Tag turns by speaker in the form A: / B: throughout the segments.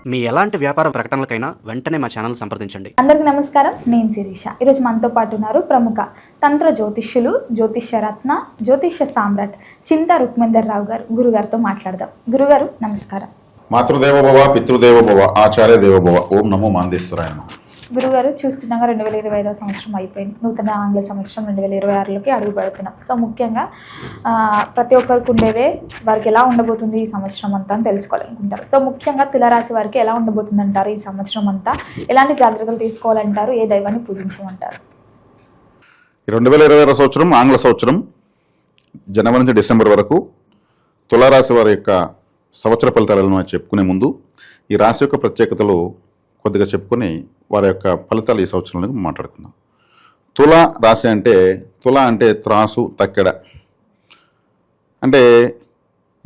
A: మీ ఎలాంటి వ్యాపార ప్రకటనలకైనా వెంటనే మా ఛానల్ సంప్రదించండి.
B: అందరికీ నమస్కారం, నేను శిరీష. ఈరోజు మనతో పాటు ఉన్నారు ప్రముఖ తంత్ర జ్యోతిష్యులు, జ్యోతిష్య రత్న, జ్యోతిష్య సామ్రాట్ చింతా రుక్మందర్ రావు గారు గురుగారితో మాట్లాడదాం. గురుగారు నమస్కారం.
C: మాతృదేవోభవ, పితృదేవోభవ, ఆచార్య దేవోభవ. ఓం నమో మాందేశ్వరాయ నమః.
B: గురుగారు చూస్తుండగా 2025 సంవత్సరం అయిపోయింది, నూతన ఆంగ్ల సంవత్సరం 2026లోకి అడుగు పెడుతున్నాం. సో ముఖ్యంగా ప్రతి ఒక్కరికి ఉండేదే వారికి ఎలా ఉండబోతుంది ఈ సంవత్సరం అంతా అని తెలుసుకోవాలనుకుంటారు. సో ముఖ్యంగా తులారాశి వారికి ఎలా ఉండబోతుంది అంటారు? ఈ సంవత్సరం అంతా ఎలాంటి జాగ్రత్తలు తీసుకోవాలంటారు? ఏ దైవాన్ని పూజించమంటారు?
C: 2026 సంవత్సరం ఆంగ్ల సంవత్సరం జనవరి నుంచి డిసెంబర్ వరకు తులారాశి వారి యొక్క సంవత్సర ఫలితాలను చెప్పుకునే ముందు ఈ రాశి యొక్క ప్రత్యేకతలు కొద్దిగా చెప్పుకొని వారి యొక్క ఫలితాలు ఈ సంవత్సరంలో మాట్లాడుకుందాం. తుల రాశి అంటే త్రాసు తక్కెడ, అంటే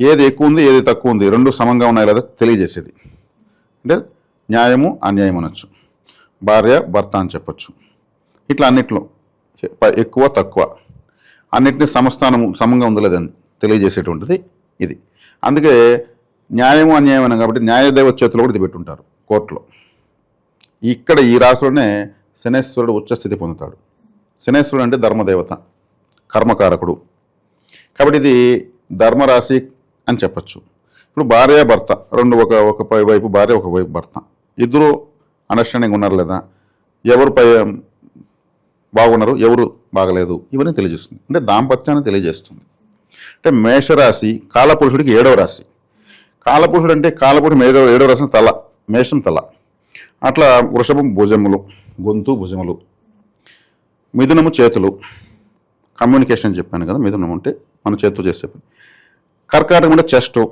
C: ఏది ఎక్కువ ఉంది ఏది తక్కువ ఉంది రెండు సమంగా ఉన్నాయి లేదా తెలియజేసేది. అంటే న్యాయము అన్యాయం అనొచ్చు, భార్య భర్త అని చెప్పచ్చు. ఇట్లా అన్నిట్లో ఎక్కువ తక్కువ అన్నిటినీ సమంగా ఉందో లేదని తెలియజేసేటువంటిది ఇది. అందుకే న్యాయము అన్యాయం అని కాబట్టి న్యాయదేవ చేతిలో కూడా ఇది పెట్టుంటారు కోర్టులో. ఇక్కడ ఈ రాశిలోనే శనేశ్వరుడు ఉచ్చస్థితి పొందుతాడు. శనేశ్వరుడు అంటే ధర్మదేవత, కర్మకారకుడు. కాబట్టి ఇది ధర్మరాశి అని చెప్పచ్చు. ఇప్పుడు భార్య భర్త రెండు, ఒక వైపు భార్య ఒక వైపు భర్త, ఇద్దరు అండర్స్టాండింగ్ ఉన్నారు లేదా, ఎవరు బాగున్నారు ఎవరు బాగలేదు ఇవన్నీ తెలియజేస్తుంది. అంటే దాంపత్యాన్ని తెలియజేస్తుంది. అంటే మేషరాశి కాలపురుషుడికి 7వ రాశి. కాలపురుషుడు అంటే కాలపురుషుడు 7వ రాశి తల, మేషం తల. అట్లా వృషభం భుజములు, గొంతు భుజములు, మిథునము చేతులు, కమ్యూనికేషన్ చెప్పాను కదా. మిథునం అంటే మన చేతితో చేసే పని. కర్కాటకం అంటే చెస్టు,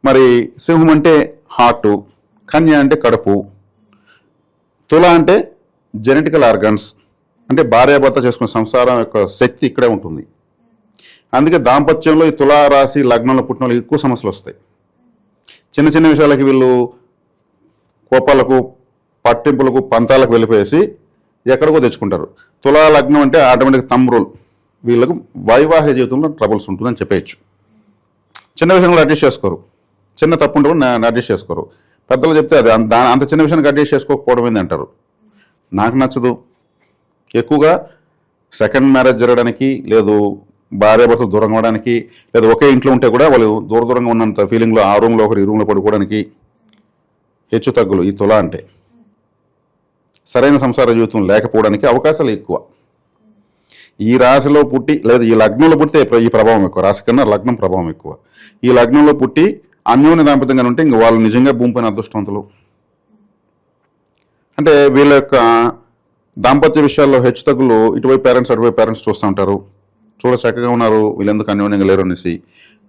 C: మరి సింహం అంటే హార్టు, కన్య అంటే కడుపు, తుల అంటే జెనెటికల్ ఆర్గన్స్, అంటే భార్యాభర్త చేసుకునే సంసారం యొక్క శక్తి ఇక్కడే ఉంటుంది. అందుకే దాంపత్యంలో ఈ తులారాశి లగ్నంలో పుట్టిన వాళ్ళకి ఎక్కువ సమస్యలు వస్తాయి. చిన్న చిన్న విషయాలకి వీళ్ళు కోపాలకు, పట్టింపులకు, పంతాలకు వెళ్ళిపోయేసి ఎక్కడికో తెచ్చుకుంటారు. తులా లగ్నం అంటే ఆటోమేటిక్ థంబ్ రూల్, వీళ్ళకు వైవాహిక జీవితంలో ట్రబుల్స్ ఉంటుందని చెప్పేయచ్చు. చిన్న విషయం కూడా అడ్జస్ట్ చేసుకోరు, చిన్న తప్పు ఉంటే కూడా అడ్జస్ట్ చేసుకోరు. పెద్దలు చెప్తే అది అంత చిన్న విషయానికి అడ్జస్ట్ చేసుకోకపోవడం ఏంది అంటారు. నాకు నచ్చదు. ఎక్కువగా సెకండ్ మ్యారేజ్ జరగడానికి, లేదు భార్యాభర్తలు దూరంగా అవడానికి, లేదా ఒకే ఇంట్లో ఉంటే కూడా వాళ్ళు దూరంగా ఉన్నంత ఫీలింగ్లో ఆ రూమ్లో ఒకరు ఈ రూమ్లో పడుకోవడానికి హెచ్చు తగ్గులు ఈ తుల అంటే. సరైన సంసార జీవితం లేకపోవడానికి అవకాశాలు ఎక్కువ. ఈ రాశిలో పుట్టి లేదా ఈ లగ్నంలో పుట్టితే ఈ ప్రభావం ఎక్కువ, రాశి కన్నా లగ్నం ప్రభావం ఎక్కువ. ఈ లగ్నంలో పుట్టి అన్యోన్య దాంపత్యంగా ఉంటే ఇంక వాళ్ళు నిజంగా భూమిపైన అదృష్టవంతులు. అంటే వీళ్ళ యొక్క దాంపత్య విషయాల్లో హెచ్చు తగ్గులు ఇటువైపు పేరెంట్స్ అటువైపు పేరెంట్స్ చూస్తూ ఉంటారు. చూడ చక్కగా ఉన్నారు, వీళ్ళెందుకు అన్యోన్యంగా లేరు అనేసి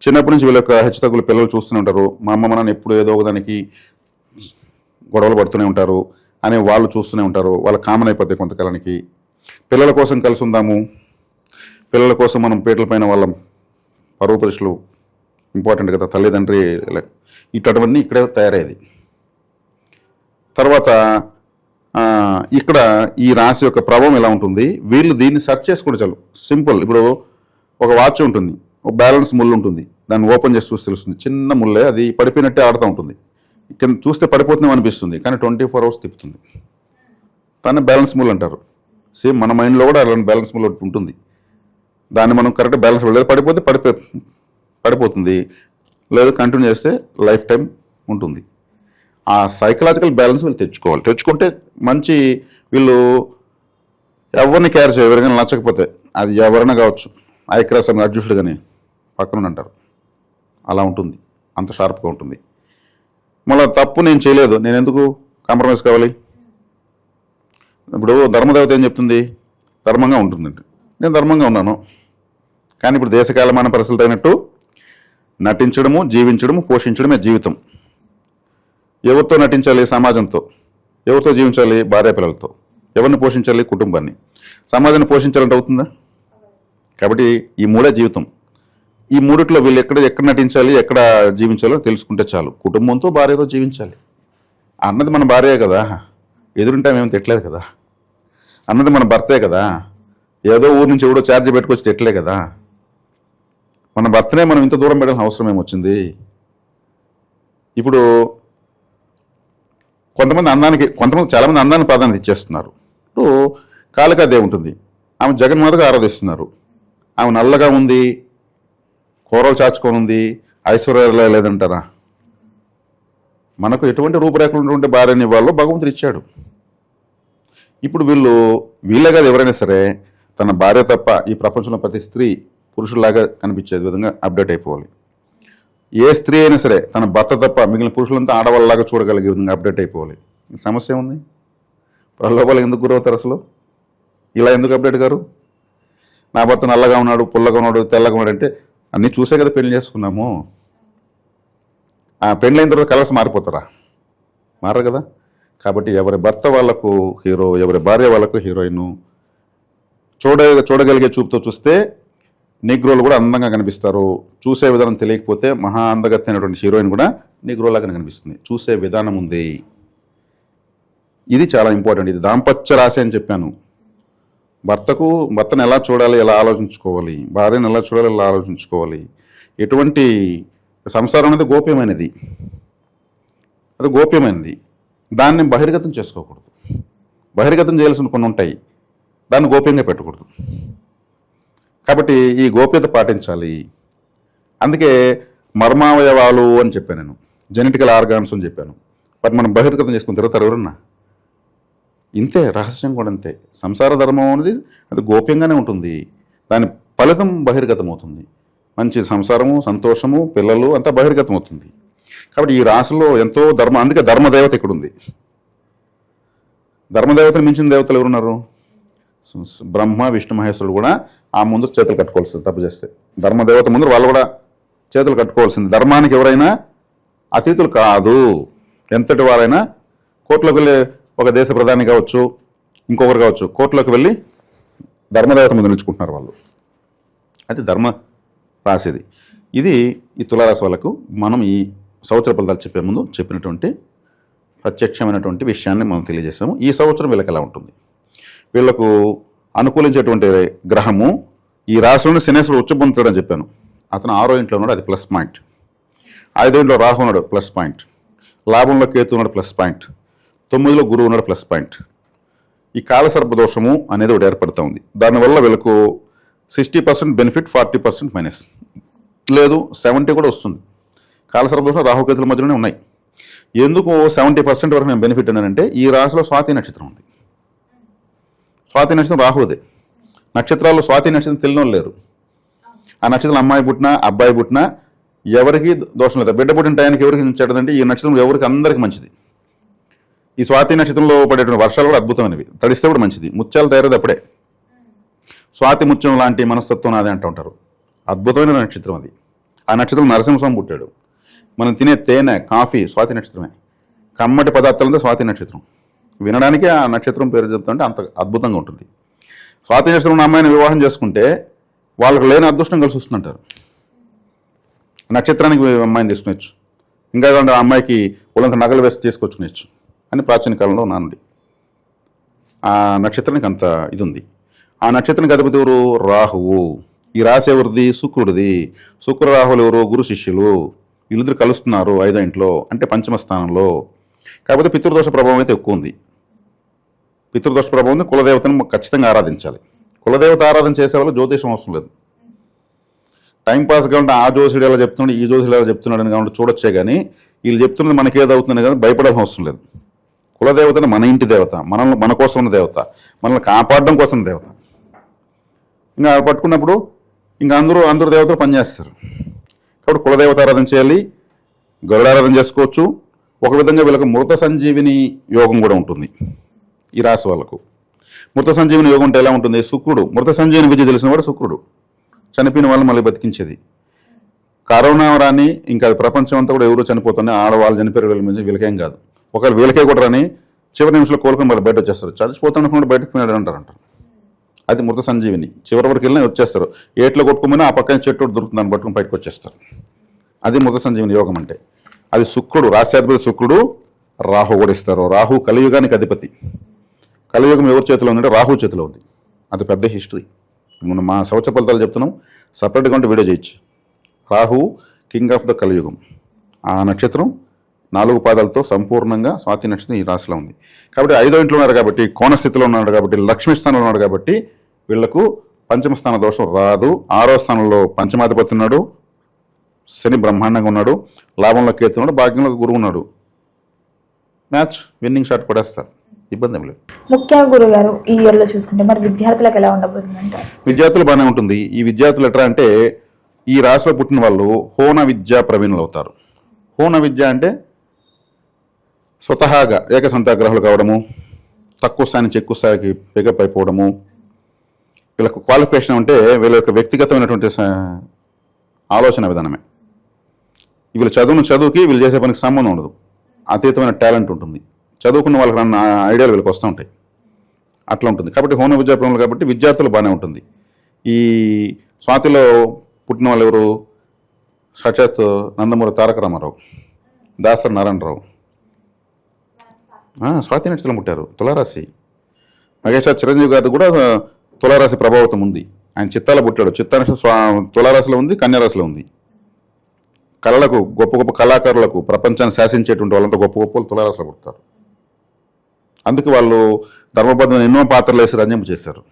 C: చిన్నప్పటి నుంచి వీళ్ళ యొక్క హెచ్చు తగ్గులు పిల్లలు చూస్తూనే ఉంటారు. మా అమ్మ మనని ఎప్పుడు ఏదో ఒకదానికి గొడవలు పడుతూనే ఉంటారు అని వాళ్ళు చూస్తూనే ఉంటారు. వాళ్ళ కామన్ అయిపోతాయి కొంతకాలానికి. పిల్లల కోసం కలిసి ఉందాము, పిల్లల కోసం మనం పీటల పైన వాళ్ళ పరువు పరీక్షలు ఇంపార్టెంట్ కదా, తల్లిదండ్రి ఇటువంటివన్నీ ఇక్కడే తయారయ్యేది. తర్వాత ఇక్కడ ఈ రాశి యొక్క ప్రభావం ఎలా ఉంటుంది, వీళ్ళు దీన్ని సెర్చ్ చేసుకుంటే చాలు. సింపుల్. ఇప్పుడు ఒక వాచ్ ఉంటుంది, ఒక బ్యాలెన్స్ ముళ్ళు ఉంటుంది, దాన్ని ఓపెన్ చేసి చూసి తెలుస్తుంది. చిన్న ముళ్ళే, అది పడిపోయినట్టే ఆడుతూ ఉంటుంది. కింద చూస్తే పడిపోతున్నాం అనిపిస్తుంది, కానీ 24 hours తిప్పుతుంది. దాన్ని బ్యాలెన్స్ ముళ్ళు అంటారు. సేమ్ మన మైండ్లో కూడా అలాంటి బ్యాలెన్స్ ముళ్ళు ఉంటుంది. దాన్ని మనం కరెక్ట్గా బ్యాలెన్స్ లేదు, పడిపోతే పడిపోతుంది, లేదు కంటిన్యూ చేస్తే లైఫ్ టైం ఉంటుంది. ఆ సైకలాజికల్ బ్యాలెన్స్ వీళ్ళు తెచ్చుకోవాలి. తెచ్చుకుంటే మంచి, వీళ్ళు ఎవరిని కేర్ చేయరు. ఎవరికైనా నచ్చకపోతే అది ఎవరైనా కావచ్చు, ఐక్యరాజ్యం అధ్యక్షుడు కానీ పక్కన అంటారు. అలా ఉంటుంది, అంత షార్ప్గా ఉంటుంది. మళ్ళీ తప్పు నేను చేయలేదు, నేను ఎందుకు కాంప్రమైజ్ కావాలి? ఇప్పుడు ధర్మదేవత ఏం చెప్తుంది? ధర్మంగా ఉంటుందండి. నేను ధర్మంగా ఉన్నాను, కానీ ఇప్పుడు దేశకాలమాన పరిస్థితులు అయినట్టు నటించడము, జీవించడము, పోషించడమే జీవితం. ఎవరితో నటించాలి? సమాజంతో. ఎవరితో జీవించాలి? భార్య పిల్లలతో. ఎవరిని పోషించాలి? కుటుంబాన్ని. సమాజాన్ని పోషించాలంటే అవుతుందా? కాబట్టి ఈ మూడే జీవితం. ఈ మూడిట్లో వీళ్ళు ఎక్కడ నటించాలి, ఎక్కడ జీవించాలో తెలుసుకుంటే చాలు. కుటుంబంతో, భార్యతో జీవించాలి. అన్నది మన భార్యే కదా, ఎదురుంటే మేము తిట్టలేదు కదా. అన్నది మన భర్తే కదా, ఏదో ఊరి నుంచి ఎవడో ఛార్జ్ పెట్టుకొచ్చి తిట్టలే కదా. మన భర్తనే మనం ఇంత దూరం పెట్టాల్సిన అవసరం ఏమొచ్చింది? ఇప్పుడు కొంతమంది చాలామంది అందానికి ప్రాధాన్యత ఇచ్చేస్తున్నారు. ఇప్పుడు కాళికాదేవి ఉంటుంది, ఆమె జగన్మాతగా ఆరాధిస్తున్నారు. ఆమె నల్లగా ఉంది, కూరలు చాచుకొని ఉంది, ఐశ్వర్య లేదంటారా? మనకు ఎటువంటి రూపురేఖలు ఉన్నటువంటి భార్యని ఇవ్వాలో భగవంతుడు ఇచ్చాడు. ఇప్పుడు వీళ్ళే కాదు, ఎవరైనా సరే తన భార్య తప్ప ఈ ప్రపంచంలో ప్రతి స్త్రీ పురుషుల్లాగా కనిపించే విధంగా అప్డేట్ అయిపోవాలి. ఏ స్త్రీ అయినా సరే తన భర్త తప్ప మిగిలిన పురుషులంతా ఆడవాళ్ళలాగా చూడగలిగే విధంగా అప్డేట్ అయిపోవాలి. సమస్య ఉంది. ప్రలోభాలకు ఎందుకు గురవుతారు అసలు? ఇలా ఎందుకు అప్డేట్ గారు? నా భర్త నల్లగా ఉన్నాడు, పుల్లగా ఉన్నాడు, తెల్లగా ఉన్నాడు అంటే అన్నీ చూసే కదా పెళ్లి చేసుకున్నాము. ఆ పెళ్ళైన తర్వాత కలర్స్ మారిపోతారా? మారరు కదా. కాబట్టి ఎవరి భర్త వాళ్ళకు హీరో, ఎవరి భార్య వాళ్ళకు హీరోయిన్. చూడగలిగే చూపుతో చూస్తే నీగ్రోలు కూడా అందంగా కనిపిస్తారు. చూసే విధానం తెలియకపోతే మహా అందగత్తి అయినటువంటి హీరోయిన్ కూడా నీగ్రోలాగా కనిపిస్తుంది. చూసే విధానం ఉంది. ఇది చాలా ఇంపార్టెంట్. ఇది దాంపత్య రాశి అని చెప్పాను. భర్తను ఎలా చూడాలి, ఎలా ఆలోచించుకోవాలి, భార్యను ఎలా చూడాలి, ఎలా ఆలోచించుకోవాలి. ఎటువంటి సంసారం అనేది గోప్యమైనది, అది గోప్యమైనది. దాన్ని బహిర్గతం చేసుకోకూడదు. బహిర్గతం చేయాల్సిన కొన్ని ఉంటాయి, దాన్ని గోప్యంగా పెట్టకూడదు. కాబట్టి ఈ గోప్యత పాటించాలి. అందుకే మర్మావయవాలు అని చెప్పాను నేను, జెనెటికల్ ఆర్గాన్స్ అని చెప్పాను. బట్ మనం బహిర్గతం చేసుకుని తిరుగుతారు ఎవరన్నా? ఇంతే, రహస్యం కూడా అంతే. సంసార ధర్మం అనేది అది గోప్యంగానే ఉంటుంది, దాని ఫలితం బహిర్గతం అవుతుంది. మంచి సంసారము, సంతోషము, పిల్లలు అంతా బహిర్గతం అవుతుంది. కాబట్టి ఈ రాశిలో ఎంతో అందుకే ధర్మదేవత ఇక్కడ ఉంది. ధర్మదేవతను మించిన దేవతలు ఎవరున్నారు? బ్రహ్మ, విష్ణు, మహేశ్వరుడు కూడా ఆ ముందు చేతులు కట్టుకోవాల్సింది. తప్పు చేస్తే ధర్మదేవత ముందు వాళ్ళు కూడా చేతులు కట్టుకోవాల్సింది. ధర్మానికి ఎవరైనా అతీతులు కాదు. ఎంతటి వారైనా కోర్టులోకి వెళ్ళి ఒక దేశ ప్రధాని కావచ్చు, ఇంకొకరు కావచ్చు, కోర్టులోకి వెళ్ళి ధర్మదేవత ముందు నిలుచుకుంటున్నారు వాళ్ళు. అది ధర్మ రాశిది. ఇది ఈ తులారాశి వాళ్ళకు మనం ఈ సంవత్సర ఫలితాలు చెప్పే ముందు చెప్పినటువంటి ప్రత్యక్షమైనటువంటి విషయాన్ని మనం తెలియజేసాము. ఈ సంవత్సరం వీళ్ళకి ఎలా ఉంటుంది? వీళ్లకు అనుకూలించేటువంటి గ్రహము ఈ రాశిలోని శనేశ్వరుడు ఉచ్చ పొందుతాడని చెప్పాను. అతను 6వ ఇంట్లో ఉన్నాడు, అది ప్లస్ పాయింట్. 5వ ఇంట్లో రాహు ఉన్నాడు, ప్లస్ పాయింట్. లాభంలో కేతు ఉన్నాడు, ప్లస్ పాయింట్. 9లో గురువు ఉన్నాడు, ప్లస్ పాయింట్. ఈ కాలసర్ప దోషము అనేది ఒకటి ఏర్పడుతూ ఉంది. దానివల్ల వీళ్ళకు 60% బెనిఫిట్, 40% మైనస్, లేదు 70 కూడా వస్తుంది. కాలసర్ప దోషం రాహుకేతుల మధ్యలోనే ఉన్నాయి. ఎందుకు 70% వరకు నేను బెనిఫిట్ అన్నానంటే, ఈ రాశిలో స్వాతి నక్షత్రం ఉంది. స్వాతి నక్షత్రం రాహుదే. నక్షత్రాల్లో స్వాతి నక్షత్రం తెలియని లేరు. ఆ నక్షత్రం అమ్మాయి పుట్టినా అబ్బాయి పుట్టినా ఎవరికి దోషం లేదు. బిడ్డ పుట్టిన టైంకి ఎవరికి చెడ్డదంటే ఈ నక్షత్రం ఎవరికి అందరికీ మంచిది. ఈ స్వాతి నక్షత్రంలో పడేటువంటి వర్షాలు కూడా అద్భుతమైనవి, తడిస్తే కూడా మంచిది. ముత్యాలు తయారది అప్పుడే. స్వాతి ముత్యం లాంటి మనస్తత్వం నాదే అంటూ ఉంటారు. అద్భుతమైన నక్షత్రం అది. ఆ నక్షత్రం నరసింహస్వామి పుట్టాడు. మనం తినే తేనె, కాఫీ స్వాతి నక్షత్రమే. కమ్మటి పదార్థాలంతా స్వాతి నక్షత్రం. వినడానికి ఆ నక్షత్రం పేరు చెప్తుంటే అంత అద్భుతంగా ఉంటుంది. స్వాతి నక్షత్రం ఉన్న అమ్మాయిని వివాహం చేసుకుంటే వాళ్ళకి లేని అదృష్టం కలిసి వస్తుందంటారు. నక్షత్రానికి అమ్మాయిని తీసుకునేచ్చు, ఇంకా ఆ అమ్మాయికి ఒళ్ళంత నగలు వేసి తీసుకొచ్చుకునేచ్చు అని ప్రాచీన కాలంలో నానుడి. ఆ నక్షత్రానికి అంత ఇది ఉంది. ఆ నక్షత్రానికి అధిపతి ఎవరు? రాహువు. ఈ రాశి ఎవరిది? శుక్రుడిది. శుక్ర రాహువులు ఎవరు? గురు శిష్యులు. వీళ్ళిద్దరు కలుస్తున్నారు 5వ ఇంట్లో, అంటే పంచమ స్థానంలో. కాకపోతే పితృదోష ప్రభావం అయితే ఎక్కువ ఉంది. పితృదోష ప్రభావం ఉంది. కులదేవతను ఖచ్చితంగా ఆరాధించాలి. కులదేవత ఆరాధన చేసేవాళ్ళు జ్యోతిషం అవసరం లేదు. టైంపాస్ కావాలంటే ఆ జోసిడు ఎలా చెప్తున్నాడు, ఈ జోసిడు ఎలా చెప్తున్నాడు అని కావాలంటే చూడొచ్చే కానీ వీళ్ళు చెప్తున్నది మనకేదవుతుంది కానీ భయపడాల్సిన అవసరం లేదు. కులదేవతను మన ఇంటి దేవత, మన కోసం ఉన్న దేవత, మనల్ని కాపాడడం కోసం దేవత. ఇంకా పట్టుకున్నప్పుడు ఇంకా అందరూ దేవతలు పనిచేస్తారు. కాబట్టి కులదేవత ఆరాధన చేయాలి, గరుడారాధన చేసుకోవచ్చు. ఒక విధంగా వీళ్ళకి మృత సంజీవిని యోగం కూడా ఉంటుంది. ఈ రాశి వాళ్ళకు మృత సంజీవిని యోగం అంటే ఎలా ఉంటుంది? శుక్రుడు మృత సంజీవిని విద్య తెలిసిన వాడు శుక్రుడు, చనిపోయిన వాళ్ళు మళ్ళీ బతికించేది. కరోనా రాని ఇంకా ప్రపంచం అంతా కూడా ఎవరు చనిపోతున్నాయి, ఆడవాళ్ళు చనిపోయారు, వీళ్ళకేం కాదు. ఒకవేళ వీళ్ళకే కూడా రాని చివరి నిమిషంలో కోలుకొని వాళ్ళు బయట వచ్చేస్తారు. చచ్చిపోతున్నప్పుడు బయటకు పోయినాడు అంటారు. అది మృత సంజీవిని. చివరి వరకు వెళ్ళినా వచ్చేస్తారు. ఏట్లో కొట్టుకోమని ఆ పక్కన చెట్టు దొరుకుతుంది, దాన్ని పట్టుకుని బయటకు వచ్చేస్తారు. అది మృత సంజీవిని యోగం అంటే. అది శుక్రుడు, రాశ్యాధిపతి శుక్రుడు. రాహు కూడా ఇస్తారు. రాహు కలియుగానికి అధిపతి. కలియుగం ఎవరి చేతిలో ఉందంటే రాహు చేతిలో ఉంది. అది పెద్ద హిస్టరీ. మనం మా సంవత్సర ఫలితాలు చెప్తున్నాం, సపరేట్గా ఉంటే వీడియో చేయొచ్చు. రాహు కింగ్ ఆఫ్ ద కలియుగం. ఆ నక్షత్రం 4 పాదాలతో సంపూర్ణంగా స్వాతి నక్షత్రం ఈ రాశిలో ఉంది. కాబట్టి 5వ ఇంట్లో ఉన్నారు కాబట్టి, కోణస్థితిలో ఉన్నాడు కాబట్టి, లక్ష్మీ స్థానంలో ఉన్నాడు కాబట్టి వీళ్లకు పంచమ స్థాన దోషం రాదు. 6వ స్థానంలో పంచమాధిపతి ఉన్నాడు, శని బ్రహ్మాండంగా ఉన్నాడు, లాభంలో కేతు ఉన్నాడు, భాగ్యంలో గురువు ఉన్నాడు. మ్యాచ్ విన్నింగ్ షాట్ పడేస్తారు, ఇబ్బంది ఏం లేదు.
B: ముఖ్యంగా గురుగారు ఈ ఇయర్లో చూసుకుంటే మరి విద్యార్థులకు ఎలా ఉండబోతుంది అంటారు?
C: విద్యార్థులు బాగానే ఉంటుంది. ఈ విద్యార్థులు ఎట్లా అంటే ఈ రాశిలో పుట్టిన వాళ్ళు హోన విద్యా ప్రవీణులు అవుతారు. హోన విద్య అంటే స్వతహాగా ఏకసంతాగ్రహాలు కావడము, తక్కువ స్థాయి నుంచి ఎక్కువ స్థాయికి పికప్ అయిపోవడము. వీళ్ళకు క్వాలిఫికేషన్ అంటే వీళ్ళ యొక్క వ్యక్తిగతమైనటువంటి ఆలోచన విధానమే. వీళ్ళు చదువుకి వీళ్ళు చేసే పనికి సంబంధం ఉండదు, అతీతమైన టాలెంట్ ఉంటుంది. చదువుకున్న వాళ్ళకి రన్న ఐడియాలు వీళ్ళకి వస్తూ ఉంటాయి, అట్లా ఉంటుంది. కాబట్టి హోన విద్యా ప్రవీణులు కాబట్టి విద్యార్థులు బాగానే ఉంటుంది. ఈ స్వాతిలో పుట్టిన వాళ్ళు ఎవరు? సాక్షాత్ నందమూరి తారక రామారావు, దాసరి నారాయణరావు స్వాతి నక్షత్రం పుట్టారు, తులారాశి. మెగాస్టార్ చిరంజీవి గారి కూడా తులారాశి ప్రభావితం ఉంది. ఆయన చిత్తాల పుట్టాడు, చిత్తా నక్షత్రం తులారాశిలో ఉంది, కన్యారాశిలో ఉంది. కళలకు గొప్ప గొప్ప కళాకారులకు, ప్రపంచాన్ని శాసించేటువంటి వాళ్ళంతా గొప్ప గొప్పలు తులారాశిలో పుడతారు. అందుకే వాళ్ళు ధర్మబద్ధమైన ఎన్నో పాత్రలు వేసి రంజింపు చేశారు.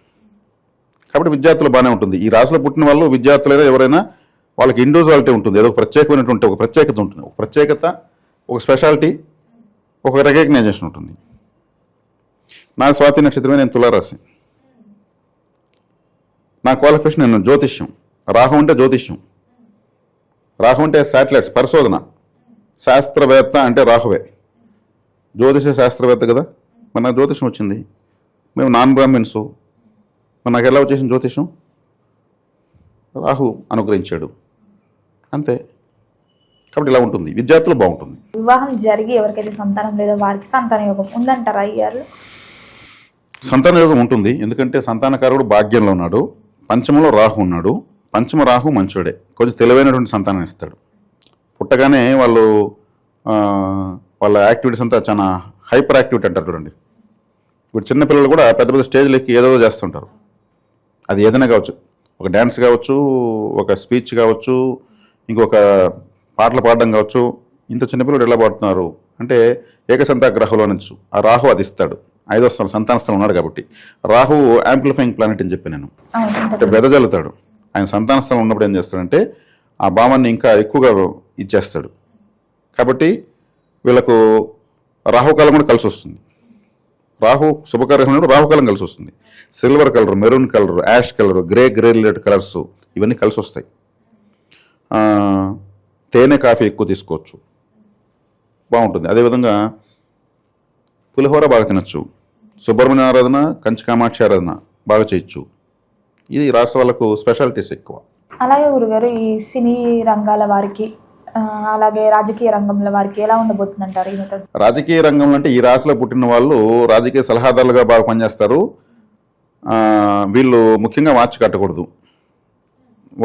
C: కాబట్టి విద్యార్థులు బాగానే ఉంటుంది. ఈ రాశిలో పుట్టిన వాళ్ళు విద్యార్థులైనా ఎవరైనా వాళ్ళకి ఇండివిజువాలిటీ ఉంటుంది, ఏదో ప్రత్యేకమైనటువంటి ఒక ప్రత్యేకత ఉంటుంది. ఒక ప్రత్యేకత, ఒక స్పెషాలిటీ, ఒక రికగ్నైజేషన్ ఉంటుంది. నా స్వాతి నక్షత్రమే, నేను తులారాశి. నా క్వాలిఫికేషన్ నేను జ్యోతిష్యం. రాహు అంటే జ్యోతిష్యం, రాహు అంటే శాటిలైట్స్, పరిశోధన, శాస్త్రవేత్త అంటే రాహువే. జ్యోతిష శాస్త్రవేత్త కదా, మరి నాకు జ్యోతిషం వచ్చింది. మేము నాన్ బ్రాహ్మిన్స్, మరి నాకు ఎలా వచ్చేసింది జ్యోతిషం? రాహు అనుగ్రహించాడు, అంతే. కాబట్టి ఇలా ఉంటుంది, విద్యార్థులు బాగుంటుంది.
B: వివాహం జరిగి ఎవరికైతే సంతానం లేదో వారికి సంతాన యోగం ఉందంటారా ఈ ఇయర్లో?
C: సంతాన యోగం ఉంటుంది, ఎందుకంటే సంతానకారుడు భాగ్యంలో ఉన్నాడు, పంచమలో రాహు ఉన్నాడు. పంచమ రాహు మంచోడే, కొంచెం తెలివైనటువంటి సంతానం ఇస్తాడు. పుట్టగానే వాళ్ళు వాళ్ళ యాక్టివిటీస్ అంతా చాలా హైపర్ యాక్టివిటీ అంటారు చూడండి. ఇప్పుడు చిన్నపిల్లలు కూడా పెద్ద పెద్ద స్టేజ్లు ఎక్కి ఏదో చేస్తుంటారు. అది ఏదైనా కావచ్చు, ఒక డ్యాన్స్ కావచ్చు, ఒక స్పీచ్ కావచ్చు, ఇంకొక పాటలు పాడడం కావచ్చు. ఇంత చిన్నపిల్లలు ఎలా పాడుతున్నారు అంటే ఏకసంతాగ్రహంలో నుంచి ఆ రాహు అది ఇస్తాడు. 5వ స్థలం సంతాన స్థలం ఉన్నాడు కాబట్టి రాహు యాంప్లిఫైయింగ్ ప్లానెట్ అని చెప్పి నేను అంటే వెదజల్లుతాడు. ఆయన సంతాన స్థలం ఉన్నప్పుడు ఏం చేస్తాడంటే ఆ భావాన్ని ఇంకా ఎక్కువగా ఇచ్చేస్తాడు. కాబట్టి వీళ్ళకు రాహుకాలం కూడా కలిసి వస్తుంది. రాహు శుభకార్యమైనప్పుడు రాహుకాలం కలిసి వస్తుంది. Silver colour, maroon colour, ash colour, grey related colours ఇవన్నీ కలిసి వస్తాయి. తేనె కాఫీ ఎక్కువ తీసుకోవచ్చు, బాగుంటుంది. అదేవిధంగా పులిహోర బాగా తినచ్చు, సుబ్రహ్మణ్య ఆరాధన, కంచి కామాక్షి ఆరాధన బాగా చేయొచ్చు. ఇది రాష్ట్ర వాళ్ళకు స్పెషాలిటీస్ ఎక్కువ.
B: అలాగే గురుగారు ఈ సినీ రంగాల వారికి అలాగే రాజకీయ రంగంలో వారికి ఎలా ఉండబోతుంది అంటారు?
C: రాజకీయ రంగంలో అంటే ఈ రాశిలో పుట్టిన వాళ్ళు రాజకీయ సలహాదారులుగా బాగా పనిచేస్తారు. వీళ్ళు ముఖ్యంగా వాచ్ కట్టకూడదు,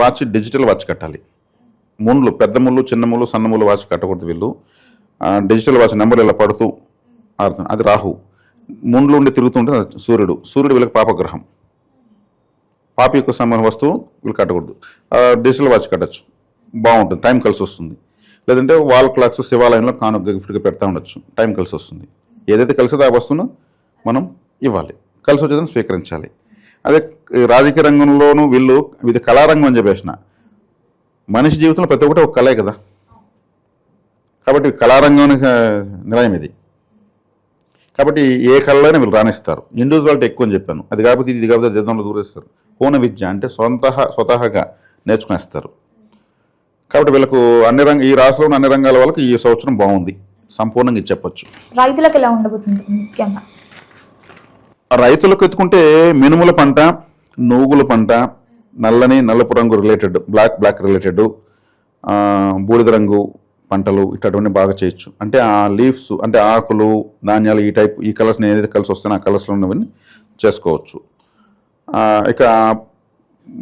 C: వాచ్ డిజిటల్ వాచ్ కట్టాలి. ముళ్ళు, పెద్ద ముళ్ళు, చిన్న ముళ్ళు, సన్న ముళ్ళు వాచ్ కట్టకూడదు. వీళ్ళు డిజిటల్ వాచ్ నెంబర్లు ఇలా పడుతూ అది రాహు. ముండ్లు ఉండి తిరుగుతుంటే సూర్యుడు వీళ్ళకి పాపగ్రహం, పాప యొక్క సంబంధ వస్తువు వీళ్ళు కట్టకూడదు. డిజిటల్ వాచ్ కట్టచ్చు, బాగుంటుంది, టైం కలిసి వస్తుంది. లేదంటే వాల్ క్లాక్స్ శివాలయంలో కానుక గిఫ్ట్గా పెడతా ఉండొచ్చు, టైం కలిసి వస్తుంది. ఏదైతే కలిసిందో ఆ వస్తువును మనం ఇవ్వాలి, కలిసి వచ్చేదాన్ని స్వీకరించాలి. అదే రాజకీయ రంగంలోనూ వీళ్ళు ఇది కళారంగం అని చెప్పేసిన మనిషి జీవితంలో ప్రతి ఒక్కటి ఒక కళే కదా. కాబట్టి కళారంగానికి నిలయం ఇది. కాబట్టి ఏ కళలోనే వీళ్ళు రాణిస్తారు. ఇండివిజువాలిటీ ఎక్కువ అని చెప్పాను, అది కాకపోతే ఇది కాకపోతే జీవితంలో దూరేస్తారు. పూర్ణ విద్య అంటే స్వతహాగా నేర్చుకునేస్తారు. కాబట్టి వీళ్ళకు ఈ రాష్ట్రంలో అన్ని రంగాల వాళ్ళకి ఈ సంవత్సరం బాగుంది, సంపూర్ణంగా ఇది చెప్పొచ్చు.
B: రైతులకు ఎలా ఉండబోతుంది? ముఖ్యంగా
C: రైతులకు ఎత్తుకుంటే మినుముల పంట, నూగుల పంట, నల్లపు రంగు రిలేటెడ్, బ్లాక్ రిలేటెడ్, బూడిద రంగు పంటలు ఇట్లాంటివన్నీ బాగా చేయొచ్చు. అంటే ఆ లీవ్స్ అంటే ఆకులు, ధాన్యాలు ఈ టైప్ ఈ కలర్స్ ఏదైతే కలిసి వస్తాయో ఆ కలర్స్లో ఉన్నవన్నీ చేసుకోవచ్చు. ఇక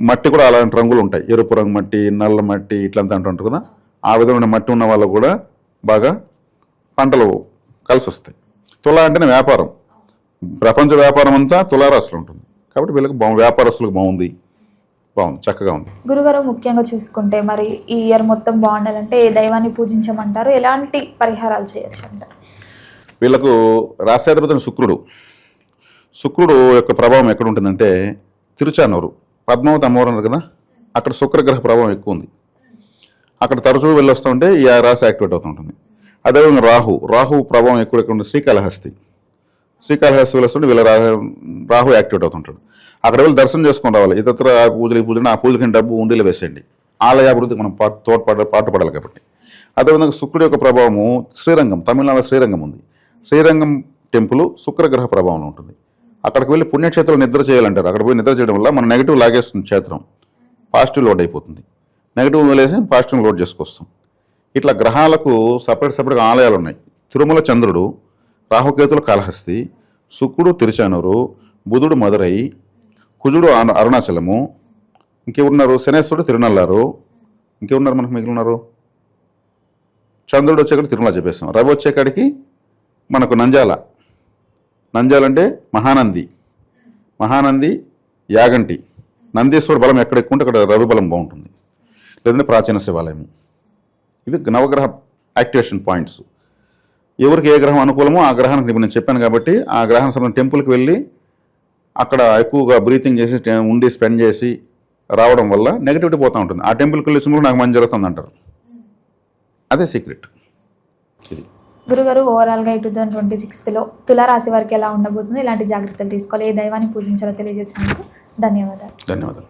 C: మట్టి కూడా అలాంటి రంగులు ఉంటాయి, ఎరుపు రంగు మట్టి, నల్ల మట్టి ఇట్లంతా అంటుంటారు కదా. ఆ విధమైన మట్టి ఉన్న వాళ్ళు కూడా బాగా పంటలు కలిసి వస్తాయి. తుల అంటేనే వ్యాపారం, ప్రపంచ వ్యాపారం అంతా తులారాశిలో ఉంటుంది. కాబట్టి వీళ్ళకి వ్యాపారస్తులకు బాగుంది. బాగుంది, చక్కగా ఉంది.
B: గురుగారు ముఖ్యంగా చూసుకుంటే మరి ఈ ఇయర్ మొత్తం బాగుండాలంటే ఏ దైవాన్ని పూజించమంటారు, ఎలాంటి పరిహారాలు చేయొచ్చు అంటారు?
C: వీళ్ళకు రాశ్యాధిపతి శుక్రుడు యొక్క ప్రభావం ఎక్కడ ఉంటుందంటే తిరుచానూరు పద్మావతి అమ్మవారు అన్నారు కదా, అక్కడ శుక్రగ్రహ ప్రభావం ఎక్కువ ఉంది. అక్కడ తరచూ వెళ్ళొస్తూ ఉంటే ఈ రాశి యాక్టివేట్ అవుతూ ఉంటుంది. అదేవిధంగా రాహు ప్రభావం ఎక్కువ ఎక్కడ ఉంటుంది, శ్రీకాళహస్తి వెళ్ళొస్తుంటే వీళ్ళ రాహు యాక్టివేట్ అవుతుంటాడు. అక్కడ వెళ్ళి దర్శనం చేసుకొని రావాలి. ఇతర పూజలు ఆ పూజలకి డబ్బు ఉండిలో వేసేయండి. ఆలయ అభివృద్ధికి మనం పాటుపడాలి కాబట్టి. అదేవిధంగా శుక్రుడి యొక్క ప్రభావము శ్రీరంగం, తమిళనాడు శ్రీరంగం ఉంది. శ్రీరంగం టెంపుల్ శుక్రగ్రహ ప్రభావంలో ఉంటుంది. అక్కడికి వెళ్ళి పుణ్యక్షేత్రంలో నిద్ర చేయాలంటారు. అక్కడ పోయి నిద్ర చేయడం వల్ల మన నెగిటివ్ లాగేస్తుంది, క్షేత్రం పాజిటివ్ లోడ్ అయిపోతుంది. నెగిటివ్ వదిలేసి పాజిటివ్ లోడ్ చేసుకొస్తాం. ఇట్లా గ్రహాలకు సపరేట్గా ఆలయాలు ఉన్నాయి. తిరుమల చంద్రుడు, రాహుకేతులు కాళహస్తి, శుక్రుడు తిరుచానూరు, బుధుడు మదురై, కుజుడు అరుణాచలము, ఇంకెవరున్నారు, శనేశ్వరుడు తిరునల్లారు, ఇంకెవరున్నారు మనకు మిగిలిన్నారు, చంద్రుడు వచ్చేకాడికి తిరుమల చెప్పేస్తాం. రవి వచ్చేకాడికి మనకు నంజాల అంటే మహానంది యాగంటి. నందీశ్వర బలం ఎక్కడ ఎక్కువ ఉంటే అక్కడ రవి బలం బాగుంటుంది. లేదంటే ప్రాచీన శివాలయము. ఇవి నవగ్రహ యాక్టివేషన్ పాయింట్స్. ఎవరికి ఏ గ్రహం అనుకూలమో ఆ గ్రహానికి ఇప్పుడు నేను చెప్పాను కాబట్టి ఆ గ్రహానికి సంబంధించిన టెంపుల్కి వెళ్ళి అక్కడ ఎక్కువగా బ్రీతింగ్ చేసి ఉండి స్పెండ్ చేసి రావడం వల్ల నెగిటివిటీ పోతూ ఉంటుంది. ఆ టెంపుల్కి వెళ్ళి వచ్చినప్పుడు నాకు మంచి జరుగుతుంది అంటారు. అదే సీక్రెట్. ఇది
B: గురుగారు ఓవరాల్గా 2026లో తులారాశి వారికి ఎలా ఉండబోతుంది, ఇలాంటి జాగ్రత్తలు తీసుకోవాలి, ఏ దైవాన్ని పూజించాలో తెలియజేసినందుకు ధన్యవాదాలు.